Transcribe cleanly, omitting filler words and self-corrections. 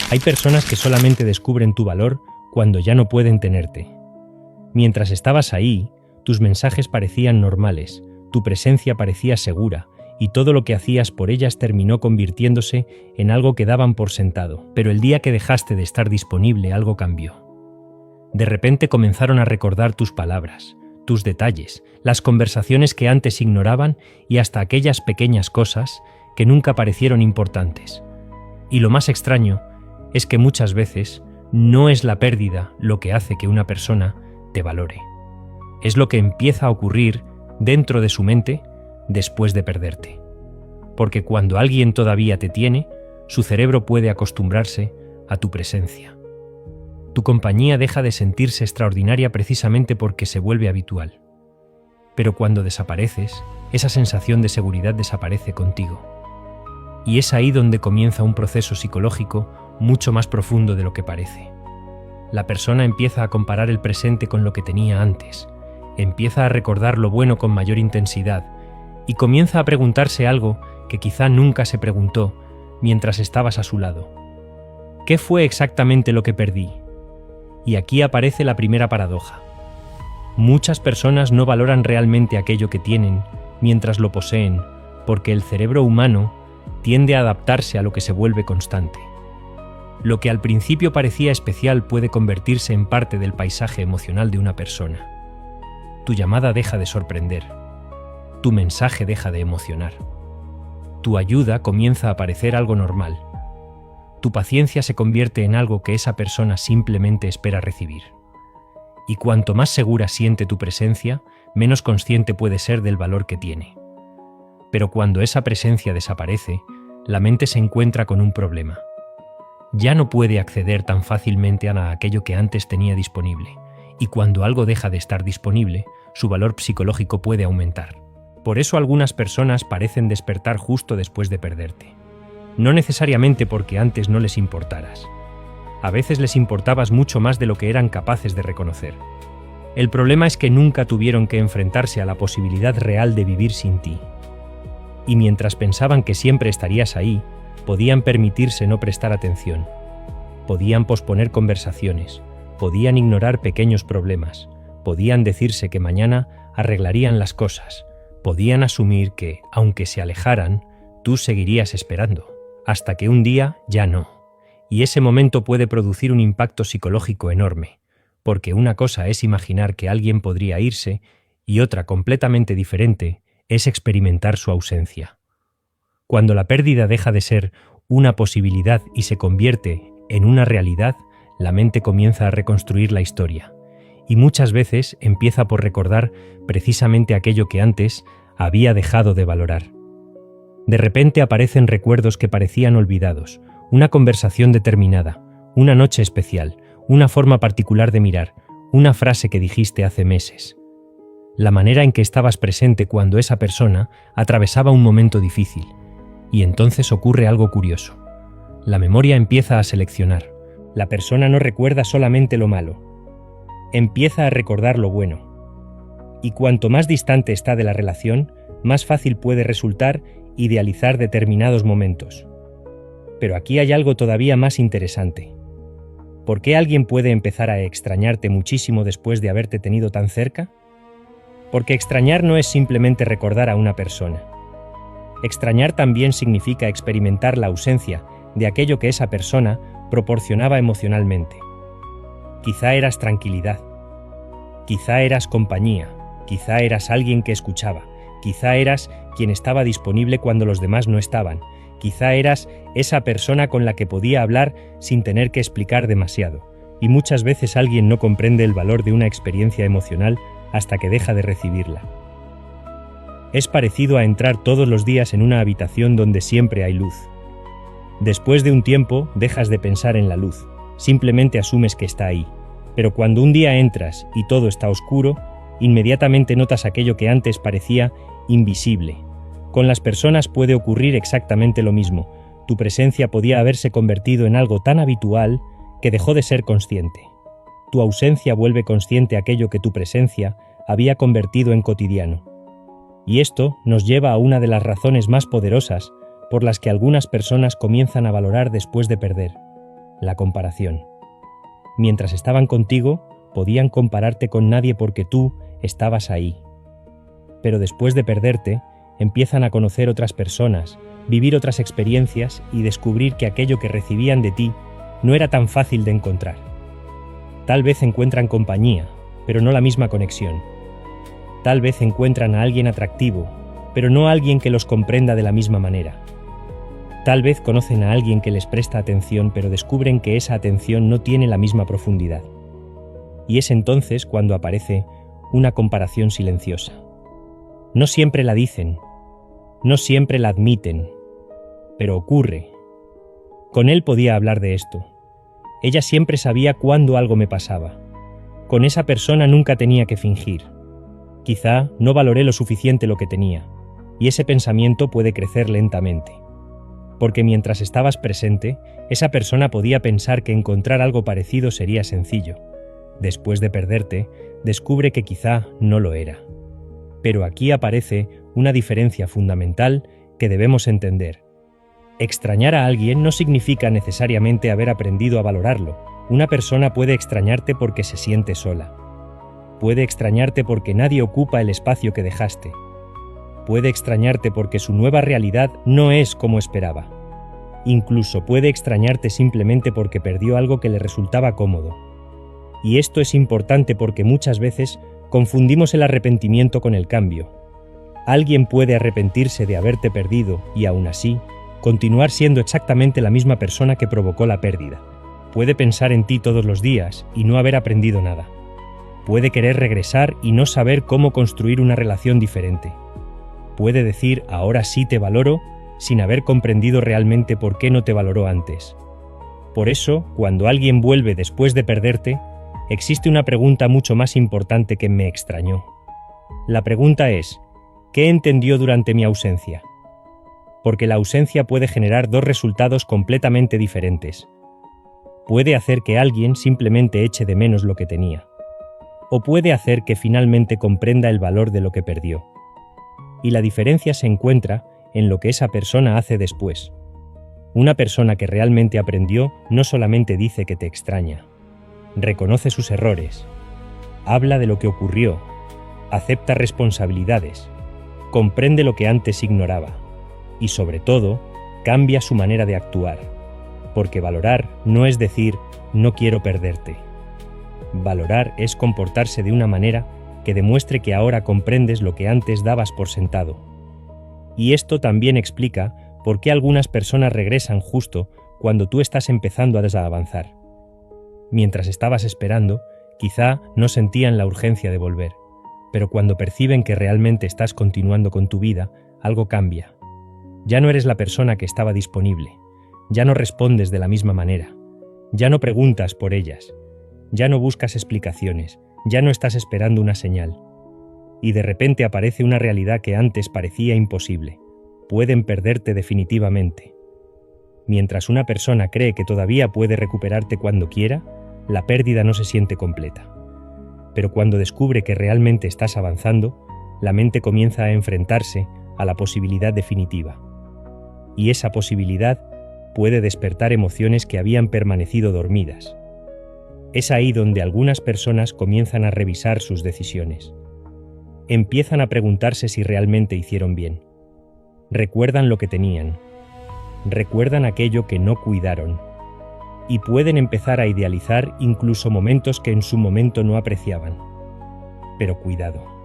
Hay personas que solamente descubren tu valor cuando ya no pueden tenerte. Mientras estabas ahí, tus mensajes parecían normales, tu presencia parecía segura, y todo lo que hacías por ellas terminó convirtiéndose en algo que daban por sentado. Pero el día que dejaste de estar disponible, algo cambió. De repente comenzaron a recordar tus palabras, tus detalles, las conversaciones que antes ignoraban y hasta aquellas pequeñas cosas que nunca parecieron importantes. Y lo más extraño es que muchas veces no es la pérdida lo que hace que una persona te valore. Es lo que empieza a ocurrir dentro de su mente después de perderte. Porque cuando alguien todavía te tiene, su cerebro puede acostumbrarse a tu presencia. Tu compañía deja de sentirse extraordinaria precisamente porque se vuelve habitual. Pero cuando desapareces, esa sensación de seguridad desaparece contigo. Y es ahí donde comienza un proceso psicológico mucho más profundo de lo que parece. La persona empieza a comparar el presente con lo que tenía antes, empieza a recordar lo bueno con mayor intensidad y comienza a preguntarse algo que quizá nunca se preguntó mientras estabas a su lado. ¿Qué fue exactamente lo que perdí? Y aquí aparece la primera paradoja. Muchas personas no valoran realmente aquello que tienen mientras lo poseen, porque el cerebro humano tiende a adaptarse a lo que se vuelve constante. Lo que al principio parecía especial puede convertirse en parte del paisaje emocional de una persona. Tu llamada deja de sorprender. Tu mensaje deja de emocionar. Tu ayuda comienza a parecer algo normal. Tu paciencia se convierte en algo que esa persona simplemente espera recibir. Y cuanto más segura siente tu presencia, menos consciente puede ser del valor que tiene. Pero cuando esa presencia desaparece, la mente se encuentra con un problema. Ya no puede acceder tan fácilmente a aquello que antes tenía disponible, y cuando algo deja de estar disponible, su valor psicológico puede aumentar. Por eso algunas personas parecen despertar justo después de perderte. No necesariamente porque antes no les importaras. A veces les importabas mucho más de lo que eran capaces de reconocer. El problema es que nunca tuvieron que enfrentarse a la posibilidad real de vivir sin ti. Y mientras pensaban que siempre estarías ahí, podían permitirse no prestar atención. Podían posponer conversaciones, podían ignorar pequeños problemas, podían decirse que mañana arreglarían las cosas, podían asumir que, aunque se alejaran, tú seguirías esperando, hasta que un día ya no. Y ese momento puede producir un impacto psicológico enorme, porque una cosa es imaginar que alguien podría irse y otra completamente diferente es experimentar su ausencia. Cuando la pérdida deja de ser una posibilidad y se convierte en una realidad, la mente comienza a reconstruir la historia, y muchas veces empieza por recordar precisamente aquello que antes había dejado de valorar. De repente aparecen recuerdos que parecían olvidados, una conversación determinada, una noche especial, una forma particular de mirar, una frase que dijiste hace meses. La manera en que estabas presente cuando esa persona atravesaba un momento difícil. Y entonces ocurre algo curioso. La memoria empieza a seleccionar. La persona no recuerda solamente lo malo. Empieza a recordar lo bueno. Y cuanto más distante está de la relación, más fácil puede resultar idealizar determinados momentos. Pero aquí hay algo todavía más interesante. ¿Por qué alguien puede empezar a extrañarte muchísimo después de haberte tenido tan cerca? Porque extrañar no es simplemente recordar a una persona. Extrañar también significa experimentar la ausencia de aquello que esa persona proporcionaba emocionalmente. Quizá eras tranquilidad, quizá eras compañía, quizá eras alguien que escuchaba, quizá eras quien estaba disponible cuando los demás no estaban, quizá eras esa persona con la que podía hablar sin tener que explicar demasiado, y muchas veces alguien no comprende el valor de una experiencia emocional hasta que deja de recibirla. Es parecido a entrar todos los días en una habitación donde siempre hay luz. Después de un tiempo dejas de pensar en la luz, simplemente asumes que está ahí. Pero cuando un día entras y todo está oscuro, inmediatamente notas aquello que antes parecía invisible. Con las personas puede ocurrir exactamente lo mismo. Tu presencia podía haberse convertido en algo tan habitual que dejó de ser consciente. Tu ausencia vuelve consciente aquello que tu presencia había convertido en cotidiano. Y esto nos lleva a una de las razones más poderosas por las que algunas personas comienzan a valorar después de perder. la comparación. Mientras estaban contigo, podían compararte con nadie porque tú estabas ahí. Pero después de perderte, empiezan a conocer otras personas, vivir otras experiencias y descubrir que aquello que recibían de ti no era tan fácil de encontrar. Tal vez encuentran compañía, pero no la misma conexión. Tal vez encuentran a alguien atractivo, pero no a alguien que los comprenda de la misma manera. Tal vez conocen a alguien que les presta atención, pero descubren que esa atención no tiene la misma profundidad. Y es entonces cuando aparece una comparación silenciosa. No siempre la dicen, no siempre la admiten, pero ocurre. Con él podía hablar de esto. Ella siempre sabía cuándo algo me pasaba. Con esa persona nunca tenía que fingir. Quizá no valoré lo suficiente lo que tenía, y ese pensamiento puede crecer lentamente. Porque mientras estabas presente, esa persona podía pensar que encontrar algo parecido sería sencillo. Después de perderte, descubre que quizá no lo era. Pero aquí aparece una diferencia fundamental que debemos entender. Extrañar a alguien no significa necesariamente haber aprendido a valorarlo. Una persona puede extrañarte porque se siente sola. Puede extrañarte porque nadie ocupa el espacio que dejaste. Puede extrañarte porque su nueva realidad no es como esperaba. Incluso puede extrañarte simplemente porque perdió algo que le resultaba cómodo. Y esto es importante porque muchas veces confundimos el arrepentimiento con el cambio. Alguien puede arrepentirse de haberte perdido y aún así continuar siendo exactamente la misma persona que provocó la pérdida. Puede pensar en ti todos los días y no haber aprendido nada. Puede querer regresar y no saber cómo construir una relación diferente. Puede decir ahora sí te valoro sin haber comprendido realmente por qué no te valoró antes. Por eso, cuando alguien vuelve después de perderte, existe una pregunta mucho más importante que me extrañó. La pregunta es, ¿qué entendió durante mi ausencia? Porque la ausencia puede generar dos resultados completamente diferentes. Puede hacer que alguien simplemente eche de menos lo que tenía. O puede hacer que finalmente comprenda el valor de lo que perdió. Y la diferencia se encuentra en lo que esa persona hace después. Una persona que realmente aprendió no solamente dice que te extraña, reconoce sus errores, habla de lo que ocurrió, acepta responsabilidades, comprende lo que antes ignoraba y, sobre todo, cambia su manera de actuar, porque valorar no es decir no quiero perderte. Valorar es comportarse de una manera que demuestre que ahora comprendes lo que antes dabas por sentado. Y esto también explica por qué algunas personas regresan justo cuando tú estás empezando a desavanzar. Mientras estabas esperando, quizá no sentían la urgencia de volver, pero cuando perciben que realmente estás continuando con tu vida, algo cambia. Ya no eres la persona que estaba disponible, ya no respondes de la misma manera, ya no preguntas por ellas, ya no buscas explicaciones, ya no estás esperando una señal. Y de repente aparece una realidad que antes parecía imposible. Pueden perderte definitivamente. Mientras una persona cree que todavía puede recuperarte cuando quiera, la pérdida no se siente completa. Pero cuando descubre que realmente estás avanzando, la mente comienza a enfrentarse a la posibilidad definitiva. Y esa posibilidad puede despertar emociones que habían permanecido dormidas. Es ahí donde algunas personas comienzan a revisar sus decisiones. Empiezan a preguntarse si realmente hicieron bien. Recuerdan lo que tenían. Recuerdan aquello que no cuidaron. Y pueden empezar a idealizar incluso momentos que en su momento no apreciaban. Pero cuidado.